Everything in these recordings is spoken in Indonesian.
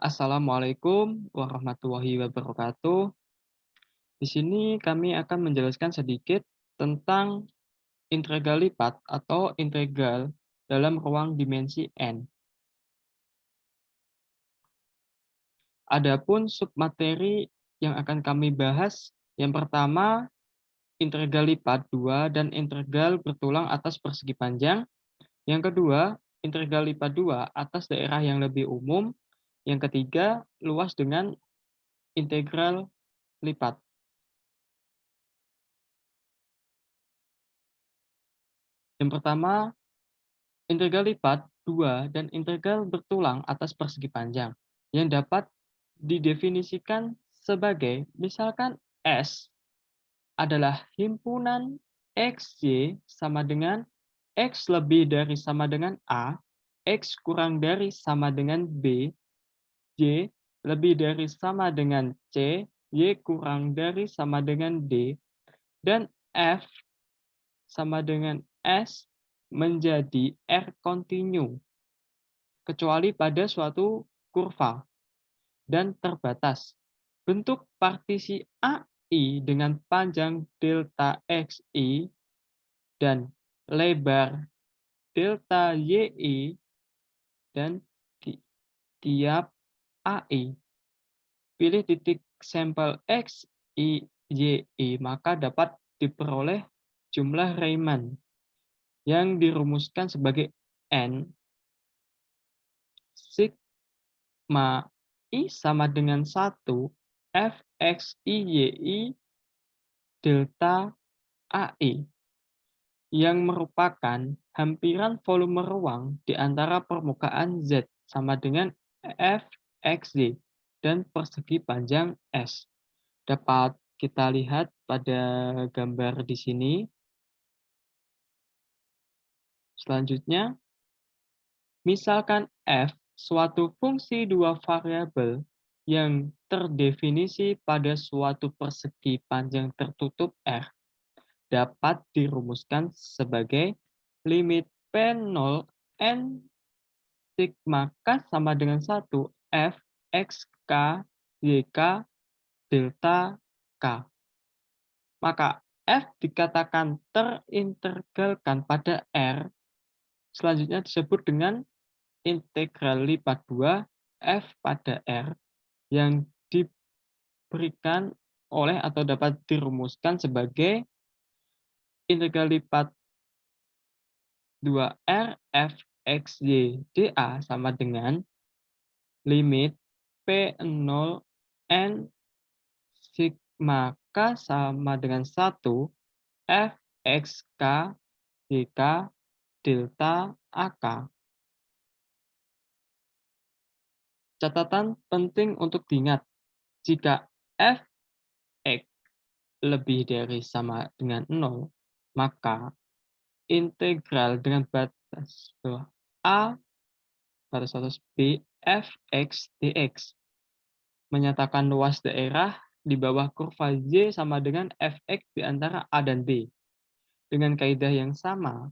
Assalamualaikum warahmatullahi wabarakatuh. Di sini kami akan menjelaskan sedikit tentang integral lipat atau integral dalam ruang dimensi n. Adapun submateri yang akan kami bahas, yang pertama integral lipat 2 dan integral bertulang atas persegi panjang. Yang kedua, integral lipat 2 atas daerah yang lebih umum. Yang ketiga, luas dengan integral lipat. Yang pertama, integral lipat 2 dan integral bertulang atas persegi panjang yang dapat didefinisikan sebagai misalkan S adalah himpunan XY sama dengan X lebih dari sama dengan A, X kurang dari sama dengan B, Y lebih dari sama dengan C, Y kurang dari sama dengan D, dan F sama dengan S menjadi R kontinu, kecuali pada suatu kurva dan terbatas. Bentuk partisi AI dengan panjang delta XI dan lebar delta YI dan tiap AI. Pilih titik sampel X, Y, Y, maka dapat diperoleh jumlah Riemann yang dirumuskan sebagai N sigma I sama dengan 1 Fxiyy delta AI yang merupakan hampiran volume ruang di antara permukaan Z sama dengan Fxy dan persegi panjang S. Dapat kita lihat pada gambar di sini. Selanjutnya, misalkan f suatu fungsi dua variabel yang terdefinisi pada suatu persegi panjang tertutup R dapat dirumuskan sebagai limit P0 n sigma K sama dengan 1 f x k y k delta K. Maka f dikatakan terintegralkan pada R, selanjutnya disebut dengan integral lipat 2 f pada R yang diberikan oleh atau dapat dirumuskan sebagai integral lipat 2R f x y dA sama dengan limit P0 n sigma K sama dengan 1 f x k y k delta AK. Catatan penting untuk diingat, jika f(x) lebih dari sama dengan 0, maka integral dengan batas a batas atas b f(x) dx menyatakan luas daerah di bawah kurva Y sama dengan fx di antara A dan B. Dengan kaidah yang sama,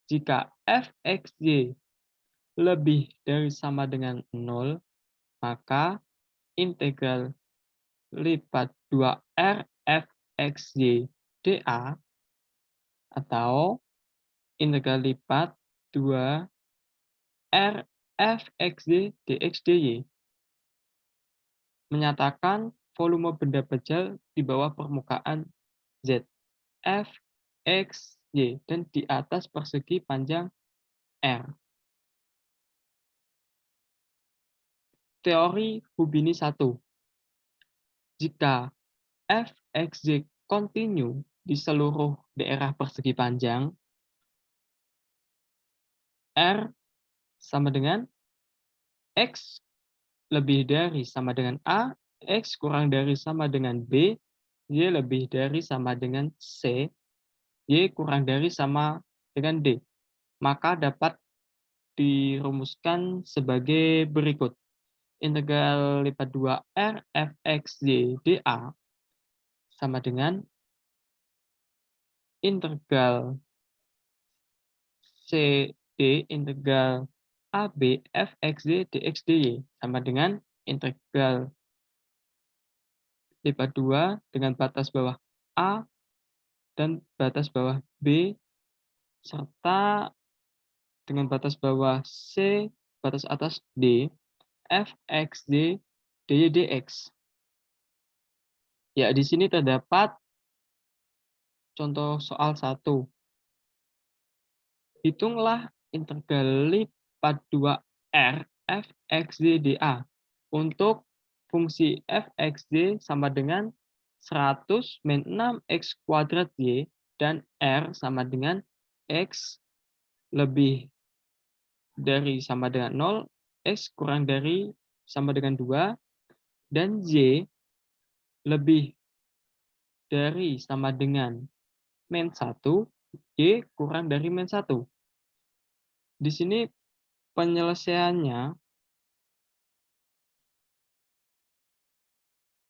jika fxy lebih dari sama dengan 0, maka integral lipat 2R fxy dA atau integral lipat 2R fxy dx dy menyatakan volume benda bejal di bawah permukaan Z, F, X, Y, dan di atas persegi panjang R. Teori Hubini 1. Jika Fxy kontinu di seluruh daerah persegi panjang, R sama dengan X lebih dari sama dengan A, X kurang dari sama dengan B, Y lebih dari sama dengan C, Y kurang dari sama dengan D. Maka dapat dirumuskan sebagai berikut. Integral lipat 2R fxy dA sama dengan integral CD integral AB fxy dx dy sama dengan integral lipat 2 dengan batas bawah A dan batas bawah B, serta dengan batas bawah C, batas atas D, f(x), dy, dx. Ya, di sini terdapat contoh soal 1. Hitunglah integral lipat 2R f(x), dA untuk fungsi f(x), sama dengan 100 min 6x kuadrat y dan R sama dengan X lebih dari sama dengan 0, X kurang dari sama dengan 2, dan Y lebih dari sama dengan min 1, Y kurang dari min 1. Di sini penyelesaiannya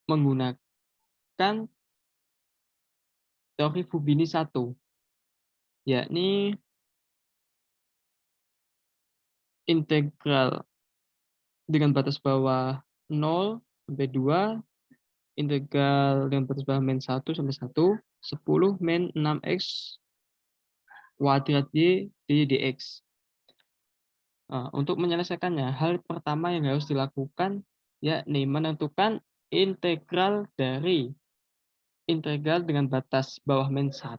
menggunakan teori Fubini 1, yakni integral dengan batas bawah 0 sampai 2, integral dengan batas bawah min 1 sampai 1, 10 min 6x kuadrat y dy dx. Untuk menyelesaikannya, hal pertama yang harus dilakukan yakni menentukan integral dari integral dengan batas bawah min 1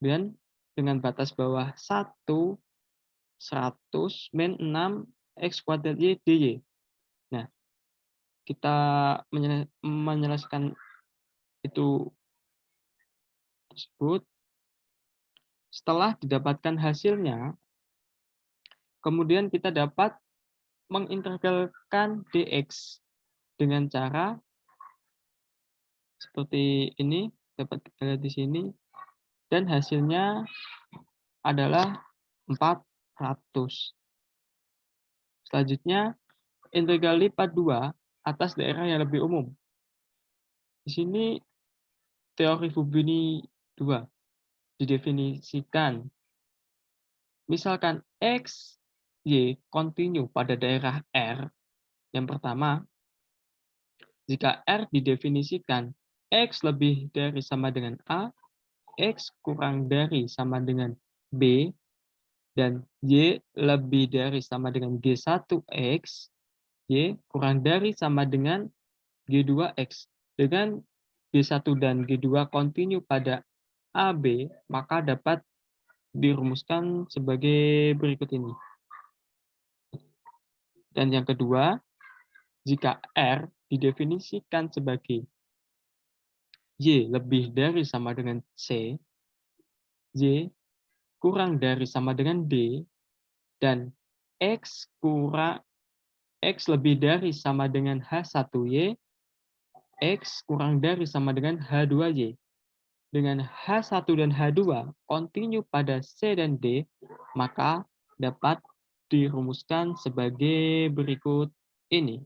dan dengan batas bawah 1, 100 min 6x kuadrat y dy. Nah, kita menyelesaikan itu tersebut. Setelah didapatkan hasilnya, kemudian kita dapat mengintegralkan dx dengan cara seperti ini, dapat kita lihat di sini, dan hasilnya adalah 400. Selanjutnya, integral lipat 2 atas daerah yang lebih umum. Di sini teori Fubini 2 didefinisikan. Misalkan X, Y kontinu pada daerah R. Yang pertama, jika R didefinisikan X lebih dari sama dengan A, X kurang dari sama dengan B, dan Y lebih dari sama dengan G1X, Y kurang dari sama dengan G2X. Dengan G1 dan G2 kontinu pada AB, maka dapat dirumuskan sebagai berikut ini. Dan yang kedua, jika R didefinisikan sebagai Y lebih dari sama dengan C, Y kurang dari sama dengan D, dan X lebih dari sama dengan H1Y, X kurang dari sama dengan H2Y. Dengan H1 dan H2 kontinu pada C dan D, maka dapat dirumuskan sebagai berikut ini.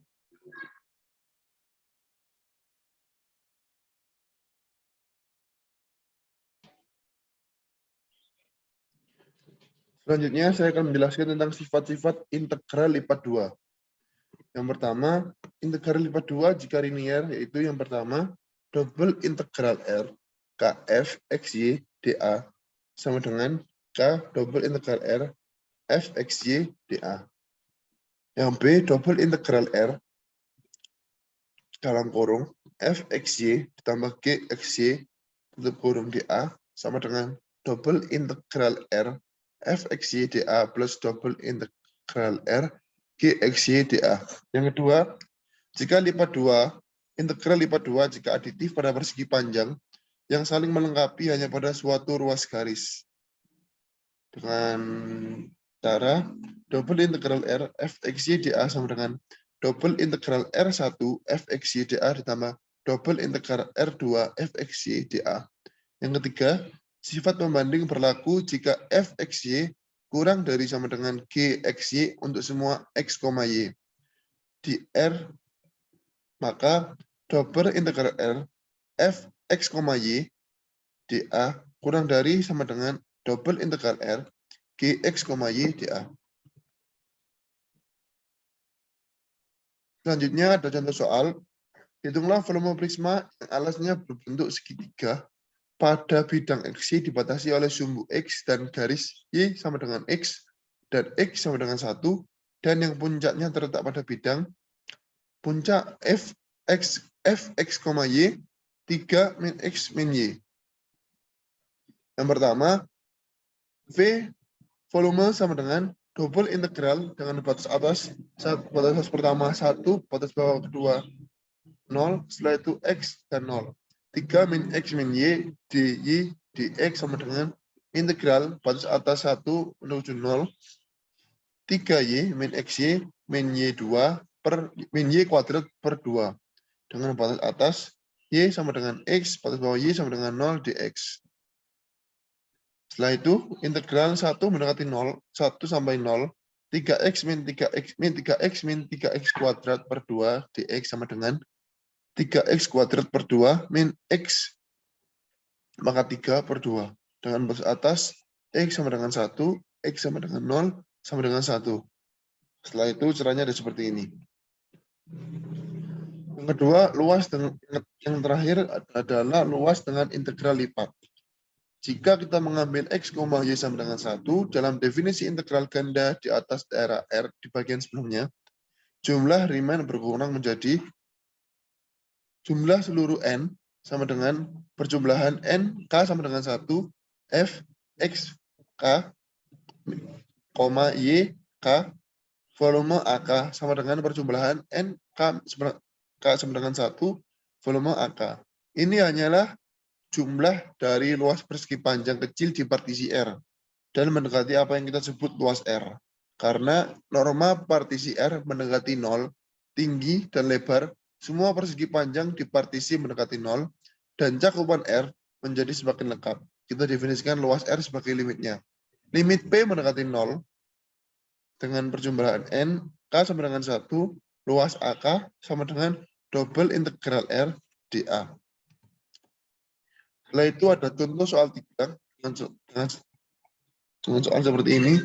Selanjutnya, saya akan menjelaskan tentang sifat-sifat integral lipat 2. Yang pertama, integral lipat 2 jika linear, yaitu yang pertama, double integral R, Kf xy dA, sama dengan K double integral R, f xy dA. Yang B, double integral R, dalam kurung, f xy ditambah G xy, tutup kurung dA, sama dengan double integral R, f xy dA plus double integral R, G xy dA. Yang kedua, jika lipat 2, integral lipat 2 jika aditif pada persegi panjang yang saling melengkapi hanya pada suatu ruas garis. Dengan cara double integral R f xy dA sama dengan double integral R1 f xy dA ditambah double integral R2 f xy dA. Yang ketiga, sifat pembanding berlaku jika f xy kurang dari sama dengan G xy untuk semua x, y. Di R, maka double integral R f x, y dA kurang dari sama dengan double integral R Gx, y dA. Selanjutnya ada contoh soal. Hitunglah volume prisma yang alasnya berbentuk segitiga pada bidang XY dibatasi oleh sumbu X dan garis Y sama dengan X dan X sama dengan 1 dan yang puncaknya terletak pada bidang puncak Fx, Y 3 min X min Y. Yang pertama, V volume sama dengan double integral dengan batas atas pertama 1, batas bawah kedua 0, setelah itu X dan 0. 3 min X min Y dy dx sama dengan integral batas atas 1 menuju 0, 3y min xy min y2 per min y kuadrat per 2 dengan batas atas y sama dengan x, batas bawah y sama dengan 0 dx. Setelah itu integral 1 mendekati 0, 1 sampai 0, 3x min 3x min 3x kuadrat per 2 dx sama dengan 3x kuadrat per 2 min x maka 3 per 2 dengan batas atas x sama dengan 1, x sama dengan 0, sama dengan 1. Setelah itu caranya ada seperti ini. Yang kedua, luas dengan yang terakhir adalah luas dengan integral lipat. Jika kita mengambil x, y sama dengan 1 dalam definisi integral ganda di atas daerah R di bagian sebelumnya, jumlah Riemann berkurang menjadi jumlah seluruh n sama dengan perjumlahan n, k sama dengan 1, f, x, k, y, k, volume AK sama dengan perjumlahan n, k sama dengan 1, volume AK. Ini hanyalah jumlah dari luas persegi panjang kecil di partisi R dan mendekati apa yang kita sebut luas R. Karena norma partisi R mendekati 0, tinggi dan lebar, semua persegi panjang di partisi mendekati 0, dan cakupan R menjadi semakin lengkap. Kita definisikan luas R sebagai limitnya. Limit P mendekati 0 dengan perjumlahan N, K sama dengan 1, luas AK sama dengan double integral R dA. Setelah itu ada contoh soal 3 dengan soal seperti ini.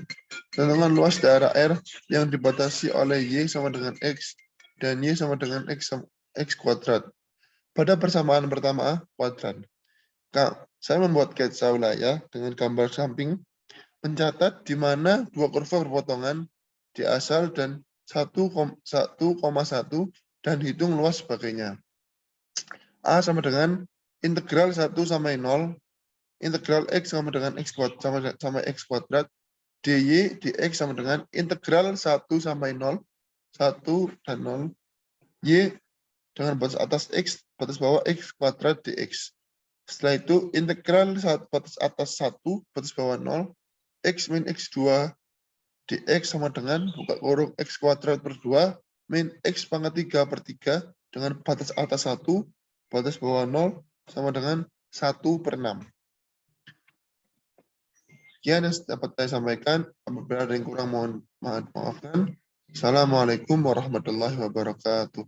Tentukan luas daerah R yang dibatasi oleh Y sama dengan X dan Y sama dengan X kuadrat. Pada persamaan pertama kuadran. Saya membuat sketsa wilayah dengan gambar samping, mencatat di mana dua kurva berpotongan di asal dan 1,1 dan hitung luas sebagainya. A sama dengan integral 1 sampai 0, integral X sama dengan X kuadrat sama X kuadrat, dy dx sama dengan integral 1 sampai 0, 1 dan 0, y dengan batas atas X, batas bawah X kuadrat dx. Setelah itu integral batas atas 1, batas bawah 0, X min X2 dx sama dengan buka kurung X kuadrat per 2 min X pangkat 3 per 3 dengan batas atas 1, batas bawah 0 sama dengan 1 per 6. Sekian yang dapat saya sampaikan. Apabila ada yang kurang mohon maafkan. Assalamualaikum warahmatullahi wabarakatuh.